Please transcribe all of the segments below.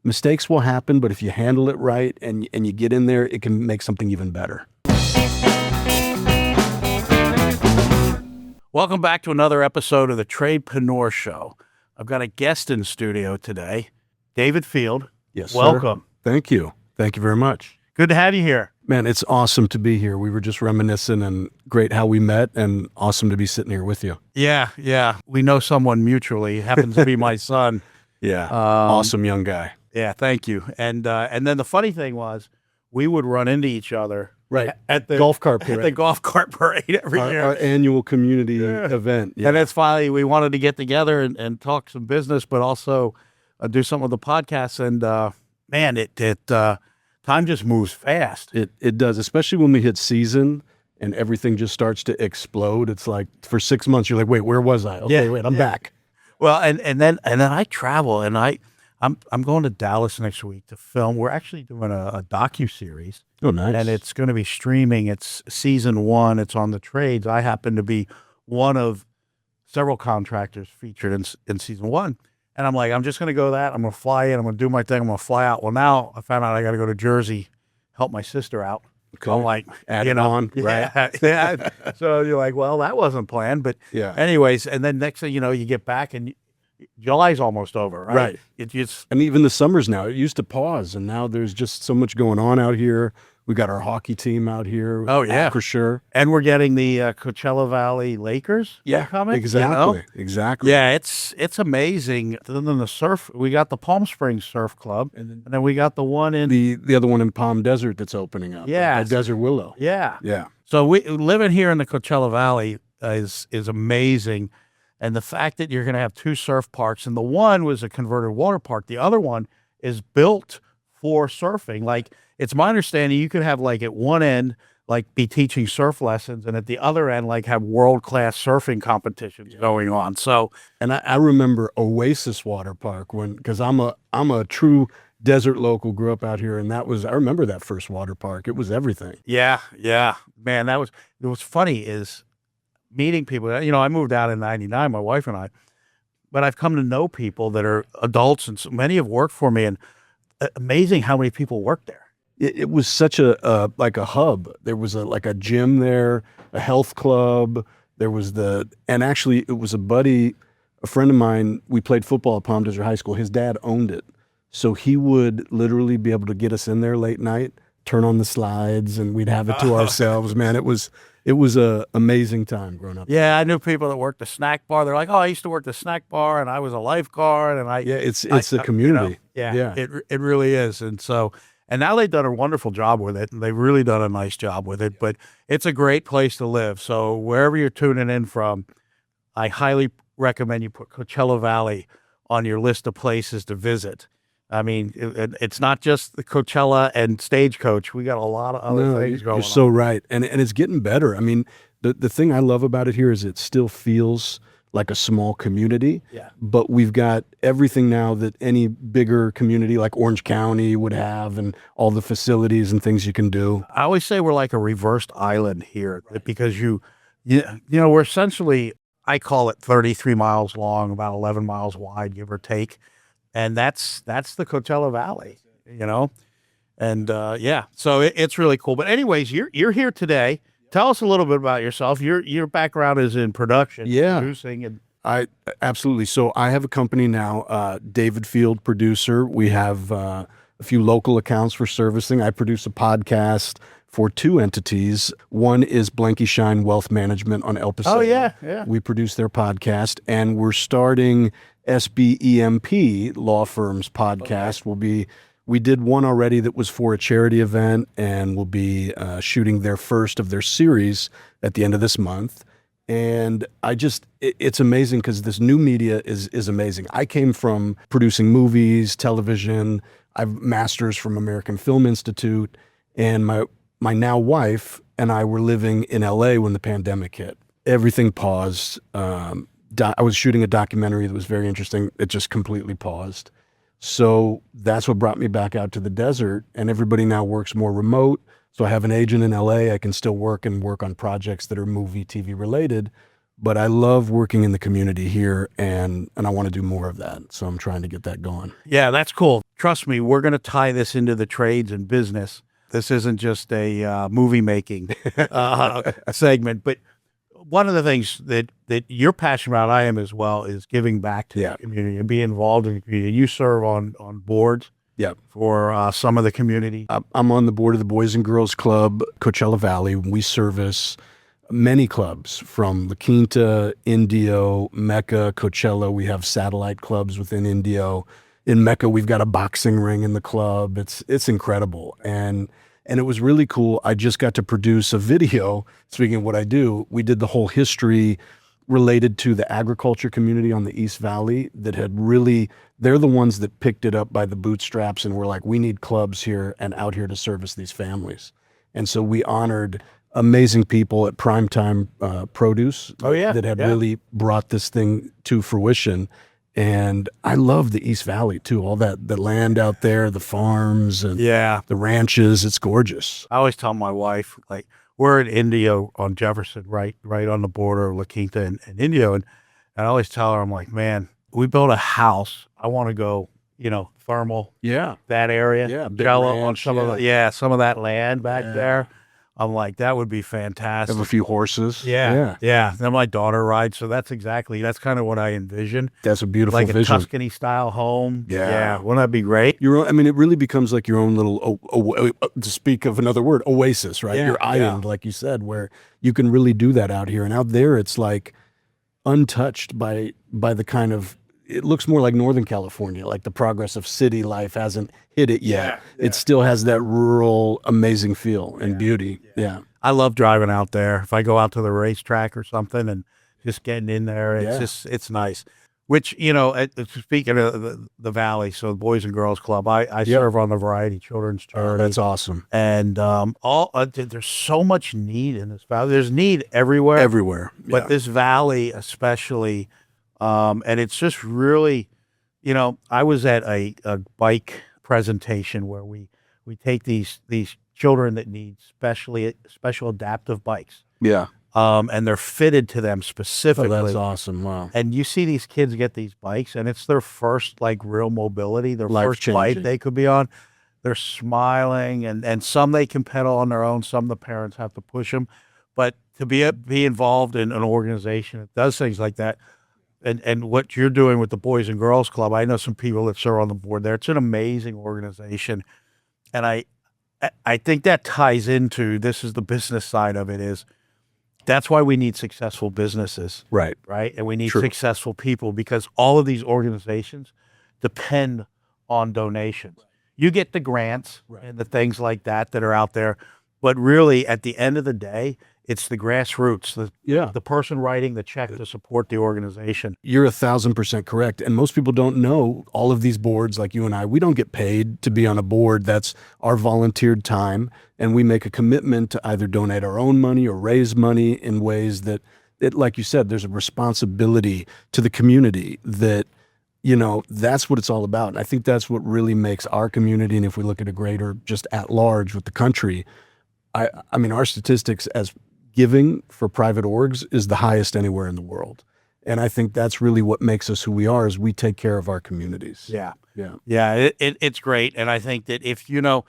mistakes will happen, but if you handle it right and you get in there, it can make something even better. Welcome back to another episode of the Tradepreneur Show. I've got a guest in studio today, David Field. Yes, sir. Welcome. Thank you. Thank you very much. Good to have you here. Man, it's awesome to be here. We were just reminiscing, and great how we met, and awesome to be sitting here with you. Yeah. We know someone mutually. It happens to be my son. Yeah, awesome young guy. Yeah, thank you. And then the funny thing was, we would run into each other at the golf cart parade. At the golf cart parade every year. Our annual community event. Yeah. And it's finally, we wanted to get together and talk some business, but also do some of the podcasts. And man, time just moves fast. It does, especially when we hit season and everything just starts to explode. It's like for 6 months, you're like, wait, where was I? Okay, wait, I'm back. Well, and then I travel, and I'm going to Dallas next week to film. We're actually doing a docuseries. Oh, nice. And it's going to be streaming. It's season 1. It's on the trades. I happen to be one of several contractors featured in season 1. And I'm like, I'm just going to go that. I'm going to fly in. I'm going to do my thing. I'm going to fly out. Well, now I found out I got to go to Jersey, help my sister out. Okay. I'm like, add it on, right? Yeah. So you're like, well, that wasn't planned. But anyways, and then next thing you know, you get back and July's almost over, right? Right. And even the summers now, it used to pause, and now there's just so much going on out here. We got our hockey team out here. Oh, yeah. For sure. And we're getting the Coachella Valley Lakers coming. Exactly. Exactly. Yeah, it's amazing. Then the surf, we got the Palm Springs Surf Club, and then we got the one in... The other one in Palm Desert that's opening up. Yeah. Desert Willow. Yeah. Yeah. So living here in the Coachella Valley is amazing. And the fact that you're going to have 2 surf parks, and the one was a converted water park. The other one is built for surfing. Like, it's my understanding you could have, like, at one end, like, be teaching surf lessons, and at the other end, like, have world-class surfing competitions going on. So, and I remember Oasis Water Park because I'm a true desert local, grew up out here, and I remember that first water park. It was everything. Yeah. Man, what's funny is meeting people. I moved out in 99, my wife and I, but I've come to know people that are adults, and so many have worked for me, and amazing how many people work there. It was such a hub. There was a gym there, a health club. And actually it was a friend of mine. We played football at Palm Desert High School. His dad owned it. So he would literally be able to get us in there late night, turn on the slides, and we'd have it to ourselves. Man, it was an amazing time growing up. Yeah, I knew people that worked the snack bar. They're like, oh, I used to work the snack bar, and I was a lifeguard, and it's a community. It really is. And now they've done a wonderful job with it, and they've really done a nice job with it. But it's a great place to live. So wherever you're tuning in from, I highly recommend you put Coachella Valley on your list of places to visit. I mean, it's not just the Coachella and Stagecoach. We got a lot of other things going on. You're so right. And it's getting better. I mean, the thing I love about it here is it still feels like a small community. Yeah. But we've got everything now that any bigger community like Orange County would have, and all the facilities and things you can do. I always say we're like a reversed island here, because we're essentially, I call it 33 miles long, about 11 miles wide, give or take. And that's the Coachella Valley, and so it's really cool. But anyways, you're here today. Tell us a little bit about yourself. Your background is in production, producing, and I absolutely. So I have a company now, David Field Producer. We have a few local accounts for servicing. I produce a podcast for 2 entities. One is Blanky Shine Wealth Management on El Paso. Oh yeah. We produce their podcast, and we're starting SBEMP Law Firm's podcast. Okay. We did one already that was for a charity event, and we'll be shooting their first of their series at the end of this month. And it's amazing because this new media is amazing. I came from producing movies, television. I've masters from American Film Institute, and my now wife and I were living in LA when the pandemic hit. Everything paused. I was shooting a documentary that was very interesting. It just completely paused. So that's what brought me back out to the desert, and everybody now works more remote. So I have an agent in LA. I can still work on projects that are movie, TV related, but I love working in the community here, and I want to do more of that. So I'm trying to get that going. Yeah, that's cool. trust me, we're going to tie this into the trades and business. This isn't just a movie making segment, but one of the things that you're passionate about, I am as well, is giving back to the community and being involved in the community. You serve on boards for some of the community. I'm on the board of the Boys and Girls Club, Coachella Valley. We service many clubs from La Quinta, Indio, Mecca, Coachella. We have satellite clubs within Indio. In Mecca, we've got a boxing ring in the club. It's incredible. And it was really cool. I just got to produce a video. Speaking of what I do, we did the whole history related to the agriculture community on the East Valley that had really, they're the ones that picked it up by the bootstraps and were like, we need clubs here and out here to service these families. And so we honored amazing people at Primetime Produce that had really brought this thing to fruition. And I love the East Valley too, all that, the land out there, the farms and the ranches. It's gorgeous. I always tell my wife, like, we're in Indio on Jefferson, right on the border of La Quinta and Indio. And I always tell her, I'm like, man, we built a house. I want to go, thermal. That area. Jello on some of some of that land back there. I'm like, that would be fantastic. Have a few horses. Yeah. Then my daughter rides, so that's kind of what I envision. That's a beautiful vision. Like a Tuscany style home. Yeah. Wouldn't that be great? It really becomes like your own little, to speak of another word, oasis, right? Your island, like you said, where you can really do that out here. And out there, it's like untouched by the kind of, it looks more like Northern California, like the progress of city life hasn't hit it yet. It still has that rural, amazing feel and beauty. I love driving out there. If I go out to the racetrack or something and just getting in there, it's nice. Which, speaking of the Valley, so the Boys and Girls Club, I serve on the Variety Children's Charity. Oh, that's awesome. And there's so much need in this valley. There's need everywhere. Everywhere. But this valley especially, and it's just really, I was at a bike presentation where we take these children that need special adaptive bikes. And they're fitted to them specifically. Oh, that's awesome. Wow. And you see these kids get these bikes and it's their first real mobility, their first Life-changing. bike they could be on. They're smiling and some they can pedal on their own, some the parents have to push them. But to be involved in an organization that does things like that, and what you're doing with the Boys and Girls Club, I know some people that serve on the board there. It's an amazing organization. And I think that ties into, this is the business side of it, is that's why we need successful businesses. Right. And we need successful people, because all of these organizations depend on donations. You get the grants and the things like that are out there, but really at the end of the day, it's the grassroots, the person writing the check to support the organization. You're 1,000% correct. And most people don't know all of these boards like you and I. We don't get paid to be on a board. That's our volunteered time. And we make a commitment to either donate our own money or raise money in ways that, like you said, there's a responsibility to the community that, that's what it's all about. And I think that's what really makes our community, and if we look at a greater, just at large with the country, I mean, our statistics as giving for private orgs is the highest anywhere in the world. And I think that's really what makes us who we are, is we take care of our communities. Yeah. It's great. And I think that if you're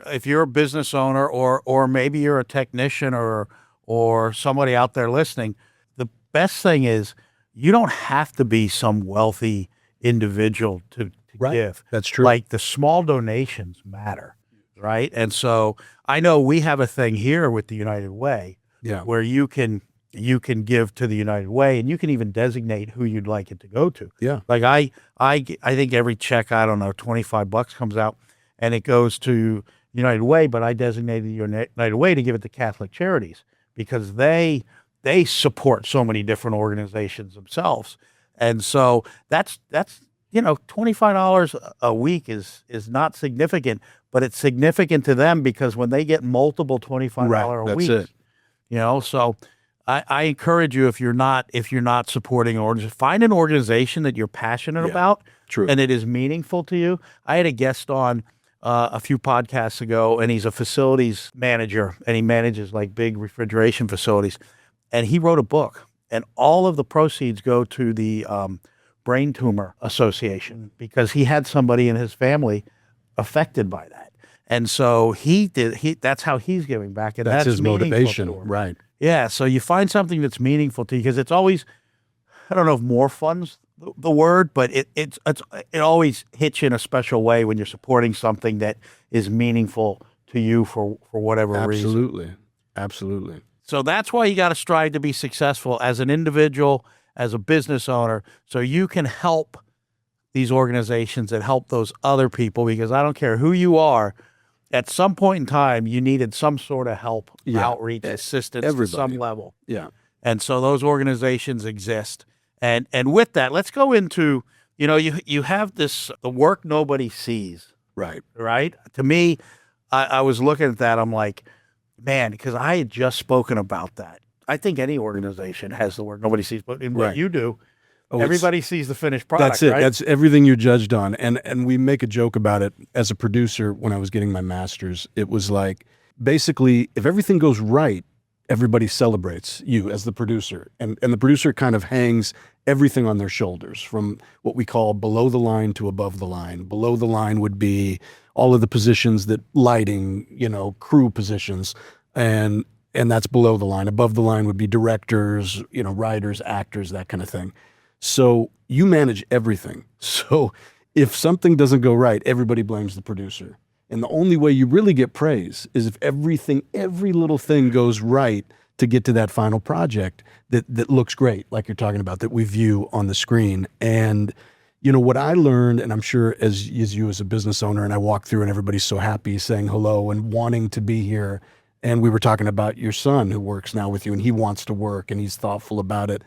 a business owner or maybe you're a technician or somebody out there listening, the best thing is you don't have to be some wealthy individual to give. That's true. Like, the small donations matter. Right. And so I know we have a thing here with the United Way where you can give to the United Way, and you can even designate who you'd like it to go to. Like I think every check, I don't know, $25 comes out and it goes to United Way, but I designated the United Way to give it to Catholic Charities because they support so many different organizations themselves. And so that's $25 a week is not significant, but it's significant to them because when they get multiple $25 a week, so I encourage you, if you're not supporting an organization, find an organization that you're passionate about and it is meaningful to you. I had a guest on a few podcasts ago, and he's a facilities manager, and he manages big refrigeration facilities, and he wrote a book, and all of the proceeds go to the Brain Tumor Association because he had somebody in his family affected by that. And so that's how he's giving back. And That's his meaningful motivation, to him. right? Yeah. So you find something that's meaningful to you because it's always, I don't know if more fun's the word, but it always hits you in a special way when you're supporting something that is meaningful to you for whatever reason. Absolutely. Absolutely. So that's why you got to strive to be successful as an individual, as a business owner, so you can help these organizations and help those other people, because I don't care who you are, at some point in time, you needed some sort of help, outreach, assistance to some level. Yeah. And so those organizations exist. And with that, let's go into, you have this, the work nobody sees. Right. Right? To me, I was looking at that, I'm like, man, because I had just spoken about that. I think any organization has the work nobody sees, but in what you do, everybody sees the finished product. That's it. Right? That's everything you're judged on. And we make a joke about it. As a producer, when I was getting my master's, it was like, basically, if everything goes right, everybody celebrates you as the producer. And the producer kind of hangs everything on their shoulders, from what we call below the line to above the line. Below the line would be all of the positions that lighting, crew positions, and that's below the line. Above the line would be directors, writers, actors, that kind of thing. So you manage everything. So if something doesn't go right, everybody blames the producer. And the only way you really get praise is if every little thing goes right to get to that final project that looks great, like you're talking about, that we view on the screen. And, what I learned, and I'm sure as you as a business owner, and I walk through and everybody's so happy saying hello and wanting to be here. And we were talking about your son who works now with you, and he wants to work and he's thoughtful about it.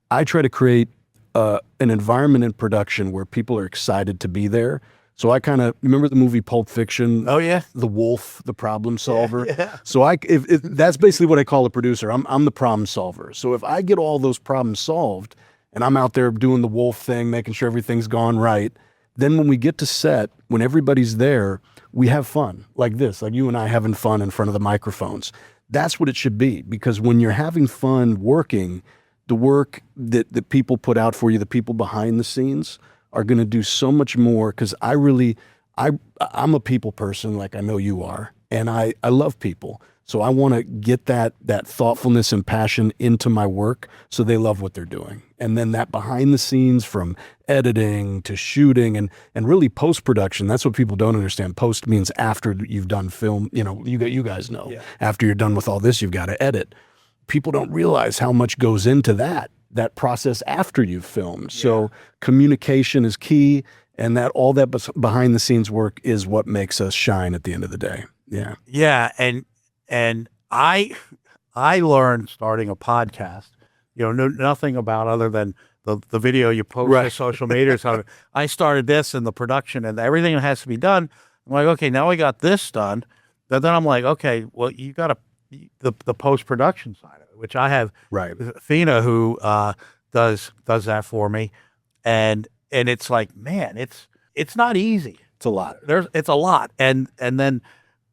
I try to create an environment in production where people are excited to be there. So I kind of remember the movie Pulp Fiction. Oh yeah, the wolf, the problem solver. Yeah. So if that's basically what I call a producer. I'm the problem solver. So if I get all those problems solved, and I'm out there doing the wolf thing, making sure everything's gone right, then when we get to set, when everybody's there, we have fun like this, like you and I having fun in front of the microphones. That's what it should be, because when you're having fun working, the work that people put out for you, the people behind the scenes, are going to do so much more, because I'm a people person, like I know you are, and I love people. So I want to get that thoughtfulness and passion into my work so they love what they're doing. And then that behind the scenes, from editing to shooting and really post-production, that's what people don't understand. Post means after you've done film, you guys know. Yeah. After you're done with all this, you've got to edit. People don't realize how much goes into that process after you've filmed. Yeah. So communication is key, and all that behind the scenes work is what makes us shine at the end of the day. Yeah. Yeah. And I learned, starting a podcast, nothing about other than the video you post to social media. So I started this and the production and everything that has to be done. I'm like, okay, now we got this done. But then I'm like, okay, well, you got the post-production side of it, which I have Fina who does that for me. And it's like, man, it's not easy. It's a lot. It's a lot. And then,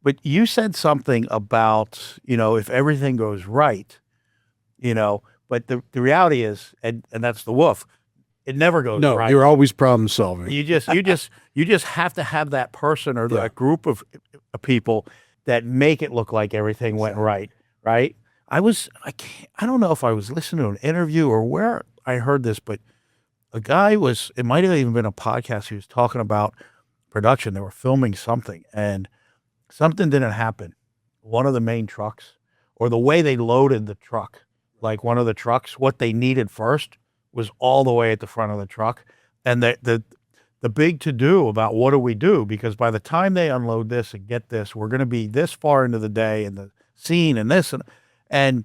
but you said something about, if everything goes right, but the reality is, and that's the wolf, it never goes right. No, you're always problem solving. You just have to have that person or that group of people that make it look like everything went right. Right. I don't know if I was listening to an interview or where I heard this, but a guy it might have even been a podcast. He was talking about production. They were filming something and something didn't happen. One of the main trucks, or the way they loaded the truck, like one of the trucks, what they needed first was all the way at the front of the truck. And the big to-do about what do we do, because by the time they unload this and get this, we're going to be this far into the day and the scene and this and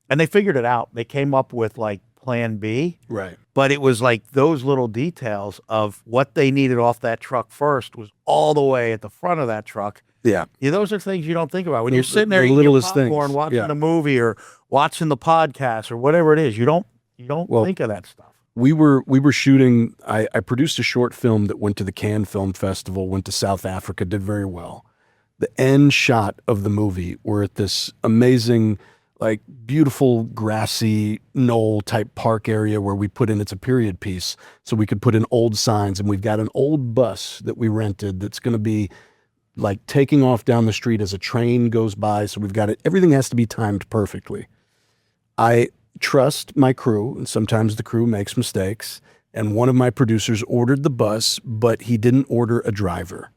they figured it out. They came up with like plan B. Right. But it was like those little details of what they needed off that truck first was all the way at the front of that truck. Yeah. Those are things you don't think about when you're sitting there eating your popcorn, watching the movie or watching the podcast or whatever it is. You don't think of that stuff. We were shooting. I produced a short film that went to the Cannes Film Festival, went to South Africa, did very well. The end shot of the movie, we're at this amazing like beautiful grassy knoll type park area where we put in, it's a period piece. So we could put in old signs, and we've got an old bus that we rented that's going to be like taking off down the street as a train goes by. So we've got it. Everything has to be timed perfectly. I trust my crew, and sometimes the crew makes mistakes. And one of my producers ordered the bus, but he didn't order a driver.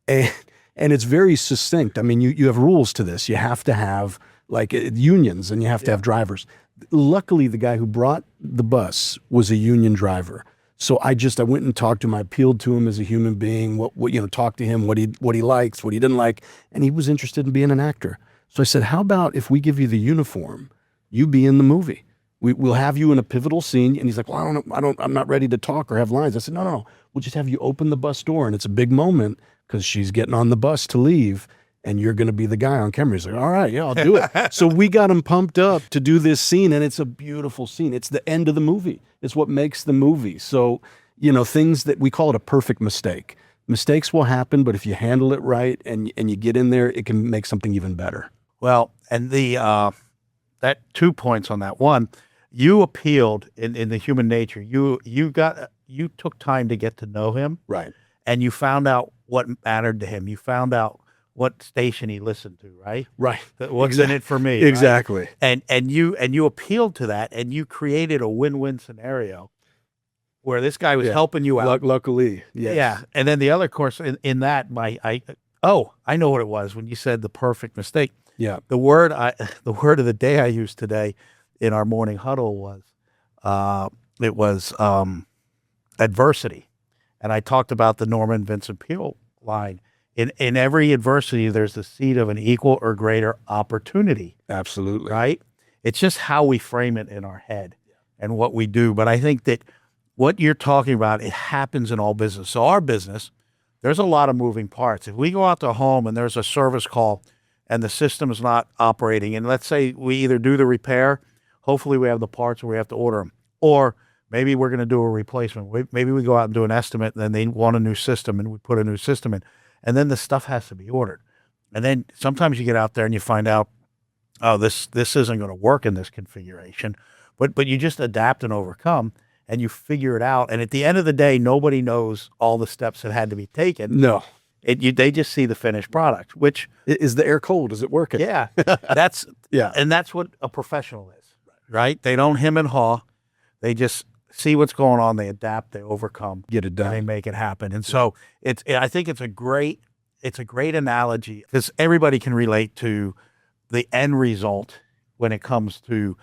And, and it's very succinct. I mean, you have rules to this. You have to have like unions, and you have to have drivers. Luckily, the guy who brought the bus was a union driver. So I went and talked to him. I appealed to him as a human being, talked to him, what he likes, what he didn't like. And he was interested in being an actor. So I said, how about if we give you the uniform, you be in the movie? We'll have you in a pivotal scene. And he's like, well, I'm not ready to talk or have lines. I said, no. We'll just have you open the bus door. And it's a big moment because she's getting on the bus to leave, and you're going to be the guy on camera. He's like, all right, yeah, I'll do it. So we got him pumped up to do this scene, and it's a beautiful scene. It's the end of the movie. It's what makes the movie. So, things that we call it a perfect mistake. Mistakes will happen, but if you handle it right and you get in there, it can make something even better. Well, and that 2 points on that. One, you appealed in the human nature. You took time to get to know him. Right. And you found out what mattered to him. You found out what station he listened to, right? Right. What's in it for me? Exactly. Right? And you appealed to that, and you created a win-win scenario where this guy was helping you out. Luckily, yes. Yeah. And then the other course in that, I know what it was when you said the perfect mistake. Yeah. The word of the day I used today in our morning huddle was adversity. And I talked about the Norman Vincent Peale line. In every adversity, there's the seed of an equal or greater opportunity. Absolutely. Right? It's just how we frame it in our head and what we do. But I think that what you're talking about, it happens in all business. So our business, there's a lot of moving parts. If we go out to home and there's a service call and the system is not operating, and let's say we either do the repair, hopefully we have the parts or we have to order them, or maybe we're going to do a replacement. Maybe we go out and do an estimate, and then they want a new system, and we put a new system in. And then the stuff has to be ordered. And then sometimes you get out there and you find out, oh, this isn't going to work in this configuration. But you just adapt and overcome, and you figure it out. And at the end of the day, nobody knows all the steps that had to be taken. No. They just see the finished product, which is the air cold? Is it working? Yeah. And that's what a professional is, right? They don't hem and haw. They just see what's going on, they adapt, they overcome, get it done, and they make it happen. And so I think it's a great analogy because everybody can relate to the end result when it comes to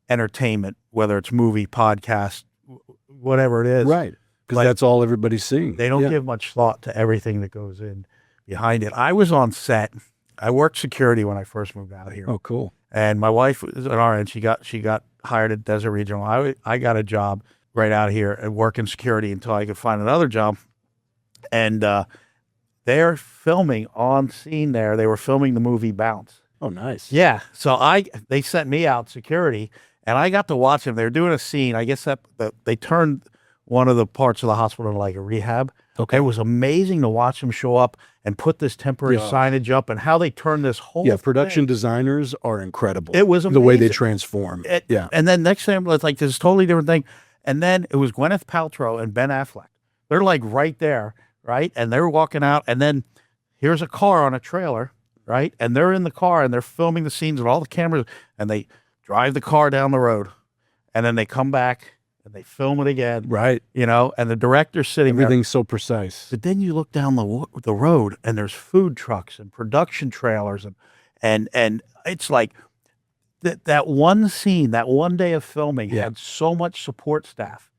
entertainment, whether it's movie, podcast, whatever it is. Right. Because that's all everybody's seeing. They don't give much thought to everything that goes in behind it. I was on set. I worked security when I first moved out here. Oh, cool. And my wife was at our end. She got hired at Desert Regional. I got a job right out here and work in security until I could find another job. And they're filming on scene there. They were filming the movie Bounce. Oh, nice. Yeah. So they sent me out security, and I got to watch them. They were doing a scene. I guess they turned one of the parts of the hospital into like a rehab. Okay. It was amazing to watch them show up and put this temporary signage up and how they turned this whole production thing. designers are incredible. It was amazing. The way they transform. And then next thing, it's like this totally different thing. And then it was Gwyneth Paltrow and Ben Affleck. They're like right there, right? And they're walking out, and then here's a car on a trailer, right? And they're in the car, and they're filming the scenes with all the cameras, and they drive the car down the road, and then they come back, and they film it again. Right. And the director's sitting there. Everything's so precise. But then you look down the road, and there's food trucks and production trailers, and it's like, that one scene, that one day of filming had so much support staff.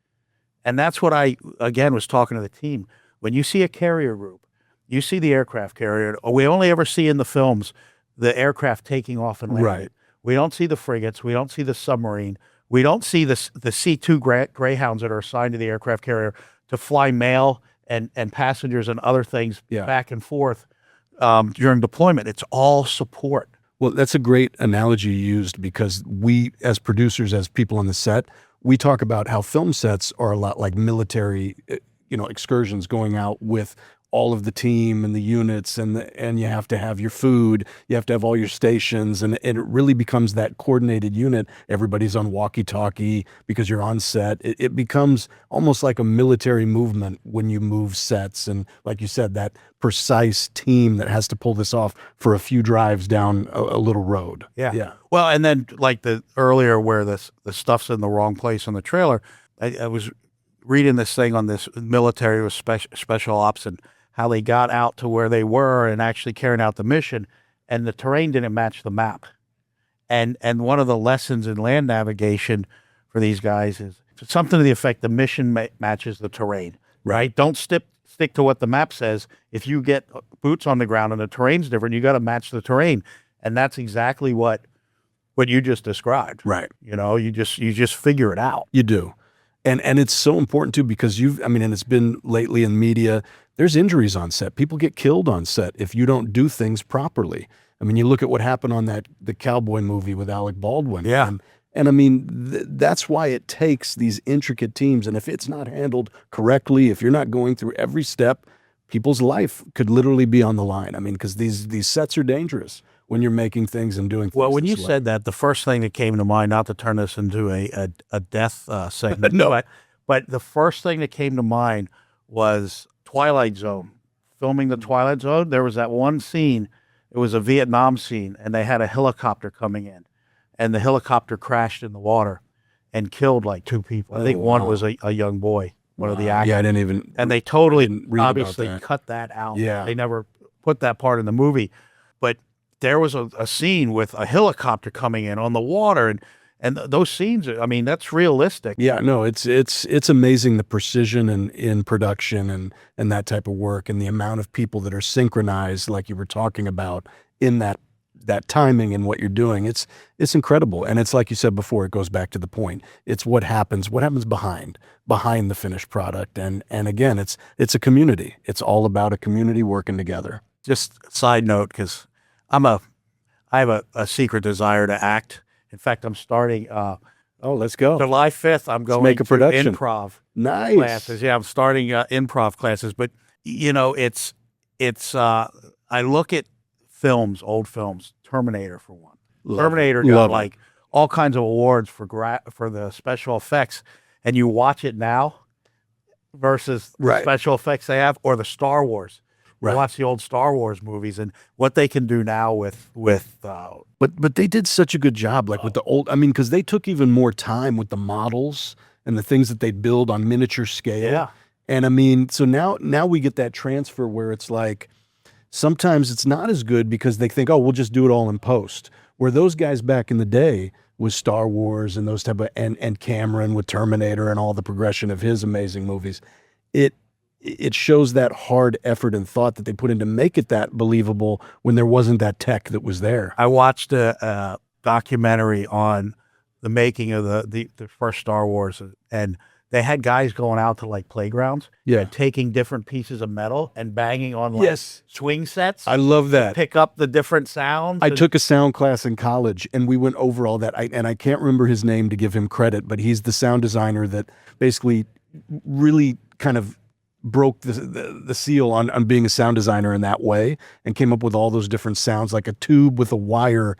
And that's what I, again, was talking to the team. When you see a carrier group, you see the aircraft carrier. We only ever see in the films the aircraft taking off and landing. Right. We don't see the frigates. We don't see the submarine. We don't see the C-2 Greyhounds that are assigned to the aircraft carrier to fly mail and passengers and other things back and forth during deployment. It's all support. Well, that's a great analogy you used, because we, as producers, as people on the set, we talk about how film sets are a lot like military, excursions, going out with all of the team and the units, and you have to have your food, you have to have all your stations, and it really becomes that coordinated unit. Everybody's on walkie-talkie because you're on set. It becomes almost like a military movement when you move sets, and like you said, that precise team that has to pull this off for a few drives down a little road. Yeah. Well, and then like the earlier where the stuff's in the wrong place on the trailer, I was reading this thing on this military with special ops and how they got out to where they were and actually carrying out the mission, and the terrain didn't match the map. And one of the lessons in land navigation for these guys is something to the effect the mission matches the terrain, right? Don't stick to what the map says. If you get boots on the ground and the terrain's different, you got to match the terrain. And that's exactly what you just described. Right. You know, you just figure it out. You do. And it's so important too, because and it's been lately in media, there's injuries on set. People get killed on set if you don't do things properly. I mean, you look at what happened on the cowboy movie with Alec Baldwin. Yeah. And I mean, that's why it takes these intricate teams. And if it's not handled correctly, if you're not going through every step, people's life could literally be on the line. I mean, because these sets are dangerous when you're making things and doing things. Well, when you said that, the first thing that came to mind, not to turn this into a death segment, no, but the first thing that came to mind was Twilight Zone. Filming the Twilight Zone, there was that one scene, it was a Vietnam scene, and they had a helicopter coming in, and the helicopter crashed in the water and killed like 2 people. I think one was a young boy, one of the actors. Yeah, I didn't even. And they totally, obviously cut that out. Yeah. They never put that part in the movie. But there was a scene with a helicopter coming in on the water, and those scenes, I mean, that's realistic. Yeah, no, it's amazing the precision in production and that type of work, and the amount of people that are synchronized, like you were talking about, in that timing and what you're doing. It's incredible. And it's like you said before, it goes back to the point. It's what happens behind the finished product. And again, it's a community. It's all about a community working together. Just side note, because I have a secret desire to act. In fact, I'm starting Let's go. July 5th. I'm going make a production. to improv Nice. classes. Yeah, I'm starting improv classes. But you know, it's I look at films, old films, Terminator for one. Terminator got like all kinds of awards for the special effects, and you watch it now versus the special effects they have, or the Star Wars. Right. Watch the old Star Wars movies and what they can do now with But they did such a good job, like with the old. I mean, because they took even more time with the models and the things that they'd build on miniature scale. Yeah. And I mean, so now we get that transfer where it's like sometimes it's not as good because they think, oh, we'll just do it all in post. Where those guys back in the day with Star Wars and those type of and Cameron with Terminator and all the progression of his amazing movies, it shows that hard effort and thought that they put in to make it that believable when there wasn't that tech that was there. I watched a documentary on the making of the first Star Wars, and they had guys going out to like playgrounds and taking different pieces of metal and banging on like swing sets. I love that. Pick up the different sounds. I took a sound class in college and we went over all that. I can't remember his name to give him credit, but he's the sound designer that basically really kind of broke the seal on being a sound designer in that way and came up with all those different sounds, like a tube with a wire.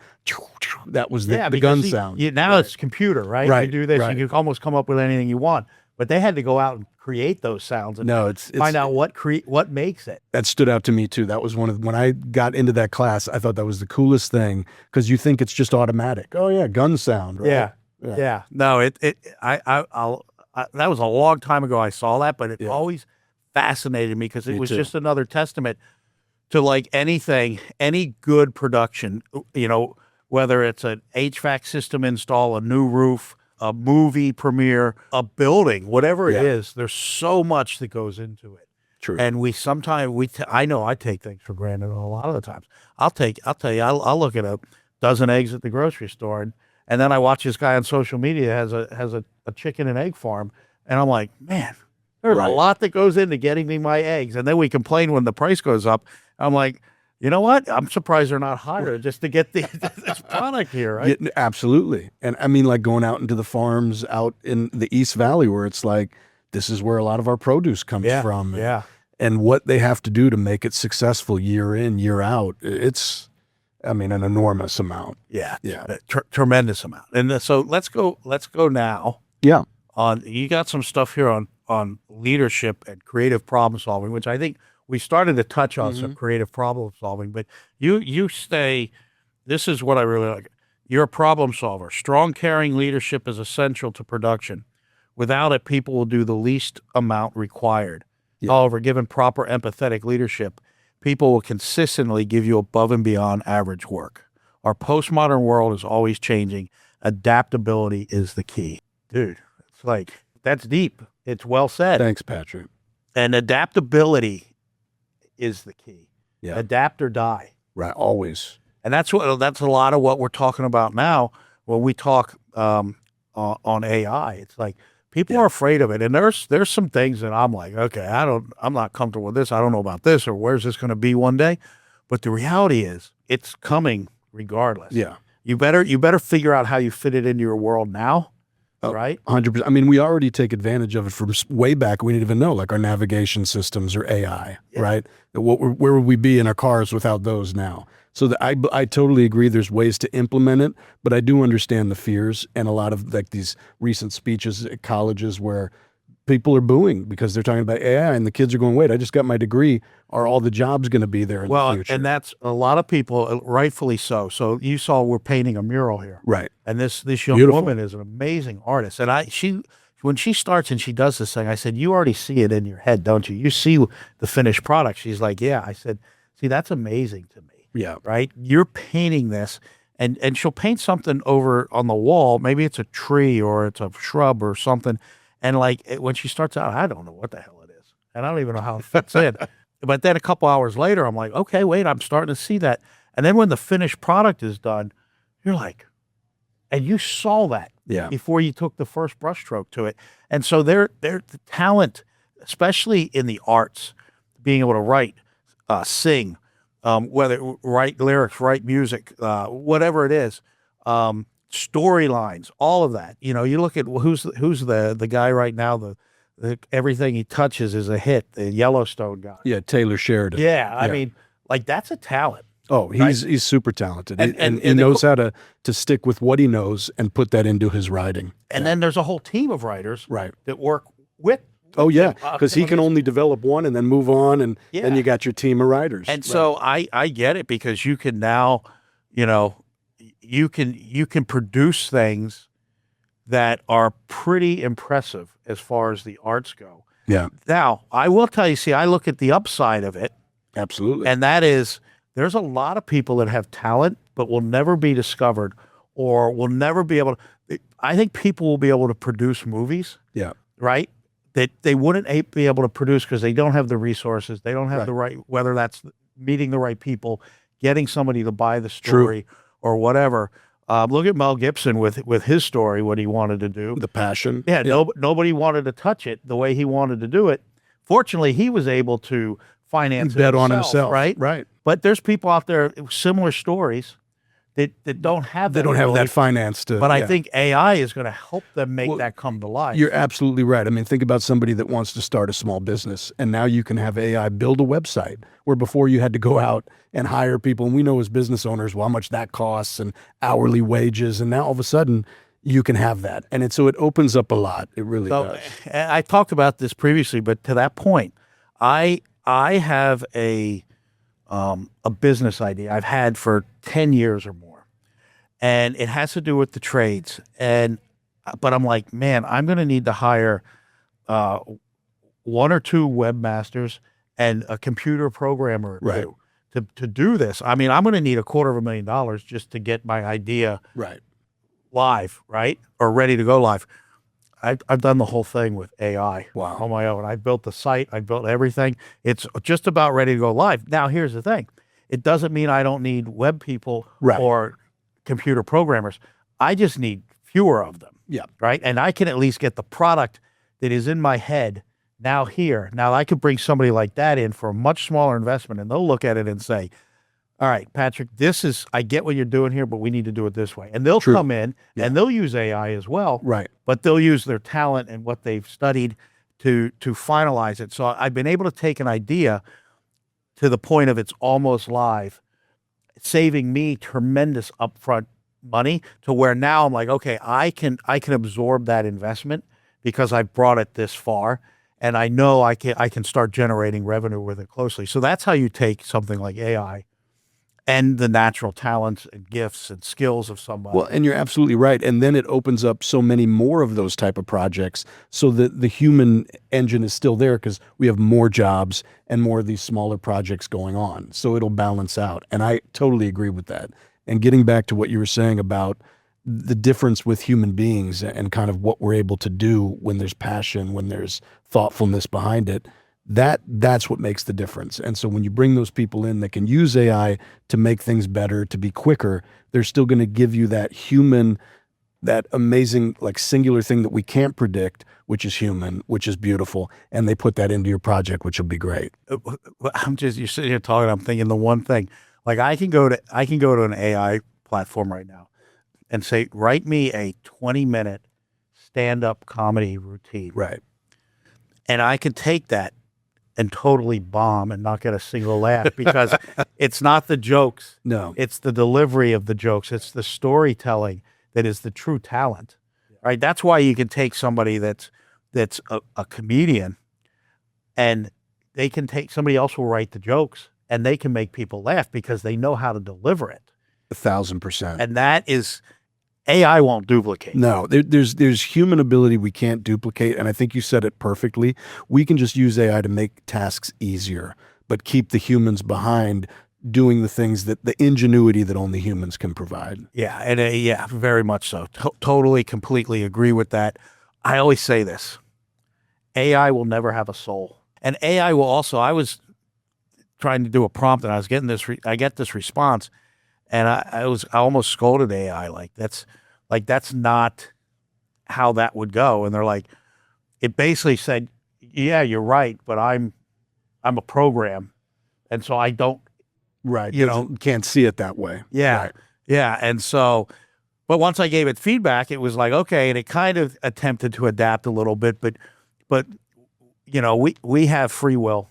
That was the gun sound. Now it's computer, right? Right. You do this, you can almost come up with anything you want. But they had to go out and create those sounds and find out what makes it. That stood out to me too. That was when I got into that class, I thought that was the coolest thing because you think it's just automatic. Oh yeah, gun sound. Right? Yeah. No, that was a long time ago I saw that, but it always fascinated me because it was just another testament to like anything, any good production, you know, whether it's an HVAC system install, a new roof, a movie premiere, a building, whatever it is, there's so much that goes into it. True. And I know I take things for granted a lot of the times. I'll tell you, I'll look at a dozen eggs at the grocery store and then I watch this guy on social media has a chicken and egg farm and I'm like, man, there's a lot that goes into getting me my eggs. And then we complain when the price goes up. I'm like, you know what? I'm surprised they're not higher just to get this product here, right? Yeah, absolutely. And I mean, like going out into the farms out in the East Valley where it's like, this is where a lot of our produce comes from. Yeah. and what they have to do to make it successful year in, year out. It's, I mean, an enormous amount. Yeah. Yeah. Tremendous amount. And so let's go now Yeah. on, you got some stuff here on leadership and creative problem solving, which I think we started to touch on some creative problem solving, but you say, this is what I really like. You're a problem solver. Strong, caring leadership is essential to production. Without it, people will do the least amount required. Yeah. However, given proper empathetic leadership, people will consistently give you above and beyond average work. Our postmodern world is always changing. Adaptability is the key. Dude, it's like, that's deep. It's well said. Thanks, Patrick. And adaptability is the key. Yeah. Adapt or die. Right. Always. And that's a lot of what we're talking about now when we talk on AI. It's like people are afraid of it, and there's some things that I'm like, okay, I'm not comfortable with this. I don't know about this, or where's this going to be one day. But the reality is, it's coming regardless. Yeah. You better figure out how you fit it into your world now, right? 100%. I mean, we already take advantage of it from way back. We didn't even know, like our navigation systems or AI, right? Where would we be in our cars without those now? So I totally agree. There's ways to implement it, but I do understand the fears and a lot of like these recent speeches at colleges where people are booing because they're talking about AI and the kids are going, wait, I just got my degree. Are all the jobs going to be there in the future? And that's a lot of people, rightfully so. So you saw we're painting a mural here. Right. And this young woman is an amazing artist. And when she starts and she does this thing, I said, you already see it in your head, don't you? You see the finished product. She's like, yeah. I said, see, that's amazing to me. Yeah. Right. You're painting this and she'll paint something over on the wall. Maybe it's a tree or it's a shrub or something. And like when she starts out, I don't know what the hell it is. And I don't even know how it fits in. But then a couple hours later, I'm like, okay, wait, I'm starting to see that. And then when the finished product is done, you're like, and you saw that before you took the first brushstroke to it. And so they're the talent, especially in the arts, being able to write, sing, whether write lyrics, write music, whatever it is, storylines, all of that. You know, you look at who's the guy right now, the everything he touches is a hit, the Yellowstone guy. Yeah, Taylor Sheridan. Yeah, I mean, like that's a talent. Oh, he's super talented, and he knows how to stick with what he knows and put that into his writing. And then there's a whole team of writers that work with. Oh yeah, because he can only develop one and then move on, and then you got your team of writers. And so I get it, because you can now, you know, you can produce things that are pretty impressive as far as the arts go. Yeah. Now, I will tell you, see, I look at the upside of it. Absolutely. And that is, there's a lot of people that have talent, but will never be discovered or will never be able to. I think people will be able to produce movies. Yeah. Right? That they wouldn't be able to produce because they don't have the resources. They don't have the right, whether that's meeting the right people, getting somebody to buy the story or whatever. Look at Mel Gibson with his story, what he wanted to do. The passion. Yeah, nobody wanted to touch it the way he wanted to do it. Fortunately, he was able to finance bet on himself. Right? Right. But there's people out there, similar stories, that don't have that. They don't have that finance to. But I think AI is going to help them make that come to life. You're absolutely right. I mean, think about somebody that wants to start a small business, and now you can have AI build a website where before you had to go out and hire people. And we know as business owners, well, how much that costs and hourly wages. And now all of a sudden you can have that. And so it opens up a lot. It really does. I talked about this previously, but to that point, I have a business idea I've had for 10 years or more. And it has to do with the trades. But I'm like, man, I'm going to need to hire one or two webmasters and a computer programmer or two to do this. I mean, I'm going to need $250,000 just to get my idea live, right? Or ready to go live. I've done the whole thing with AI on my own. I built the site. I built everything. It's just about ready to go live. Now, here's the thing. It doesn't mean I don't need web people or computer programmers. I just need fewer of them. Yeah. Right. And I can at least get the product that is in my head now here. Now I could bring somebody like that in for a much smaller investment, and they'll look at it and say, all right, Patrick, I get what you're doing here, but we need to do it this way. And they'll come in and they'll use AI as well. Right. But they'll use their talent and what they've studied to finalize it. So I've been able to take an idea to the point of it's almost live, saving me tremendous upfront money to where now I'm like, okay, I can absorb that investment because I've brought it this far, and I know I can start generating revenue with it closely. So that's how you take something like AI and the natural talents and gifts and skills of somebody. Well, and you're absolutely right. And then it opens up so many more of those type of projects so that the human engine is still there because we have more jobs and more of these smaller projects going on. So it'll balance out. And I totally agree with that. And getting back to what you were saying about the difference with human beings and kind of what we're able to do when there's passion, when there's thoughtfulness behind it, that's what makes the difference. And so when you bring those people in that can use AI to make things better, to be quicker, they're still going to give you that human, that amazing, like singular thing that we can't predict, which is human, which is beautiful. And they put that into your project, which will be great. You're sitting here talking, I'm thinking the one thing, like I can go to an AI platform right now and say, write me a 20-minute stand-up comedy routine. Right. And I can take that and totally bomb and not get a single laugh because it's not the jokes. No. It's the delivery of the jokes. It's the storytelling that is the true talent, right? That's why you can take somebody that's a comedian, and they can take somebody else will write the jokes and they can make people laugh because they know how to deliver it. 1,000%. And that is AI won't duplicate. No, there's human ability we can't duplicate, and I think you said it perfectly. We can just use AI to make tasks easier, but keep the humans behind doing the things that the ingenuity that only humans can provide. Yeah, and yeah, very much so. Totally, completely agree with that. I always say this: AI will never have a soul, and AI will also. I was trying to do a prompt, and I was getting this. I get this response, and I almost scolded AI like that's not how that would go. And they're like, it basically said, yeah, you're right, but I'm a program, and so I don't. Right. Can't see it that way. Yeah. Right. Yeah. And so, but once I gave it feedback, it was like, okay. And it kind of attempted to adapt a little bit, but, we have free will.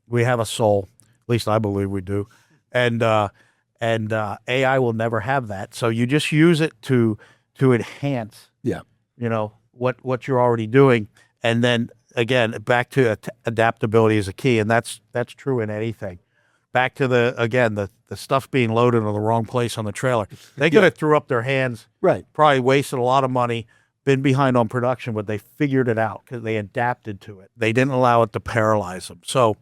We have a soul. At least I believe we do. And AI will never have that. So you just use it to enhance, Yeah. what you're already doing. And then again, back to adaptability is a key. And that's true in anything. Back to the stuff being loaded in the wrong place on the trailer. They could have threw up their hands, Right. probably wasted a lot of money, been behind on production, but they figured it out because they adapted to it. They didn't allow it to paralyze them. So,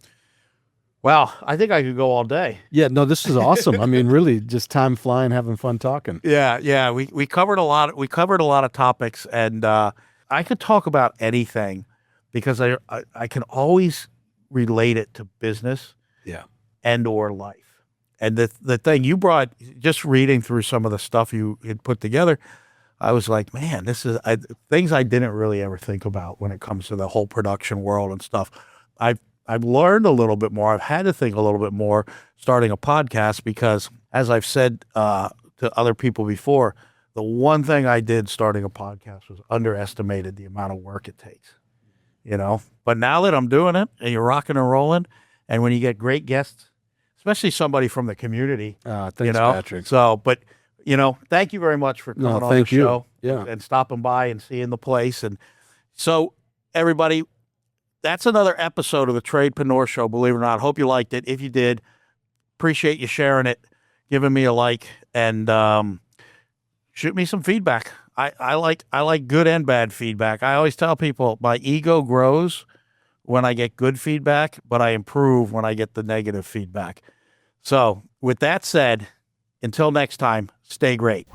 wow, I think I could go all day. Yeah, no, this is awesome. I mean, really, just time flying, having fun talking. Yeah. We covered a lot. We covered a lot of topics, and I could talk about anything because I can always relate it to business. Yeah. And or life. And the thing you brought, just reading through some of the stuff you had put together, I was like, man, this is things I didn't really ever think about when it comes to the whole production world and stuff. I've learned a little bit more. I've had to think a little bit more starting a podcast because, as I've said to other people before, the one thing I did starting a podcast was underestimated the amount of work it takes. But now that I'm doing it and you're rocking and rolling, and when you get great guests, especially somebody from the community, Thanks, Patrick. So, but thank you very much for coming on the show, and stopping by and seeing the place. And so, everybody, that's another episode of the Tradepreneur Show. Believe it or not, hope you liked it. If you did, appreciate you sharing it, giving me a like, and shoot me some feedback. I like good and bad feedback. I always tell people my ego grows when I get good feedback, but I improve when I get the negative feedback. So with that said, until next time, stay great.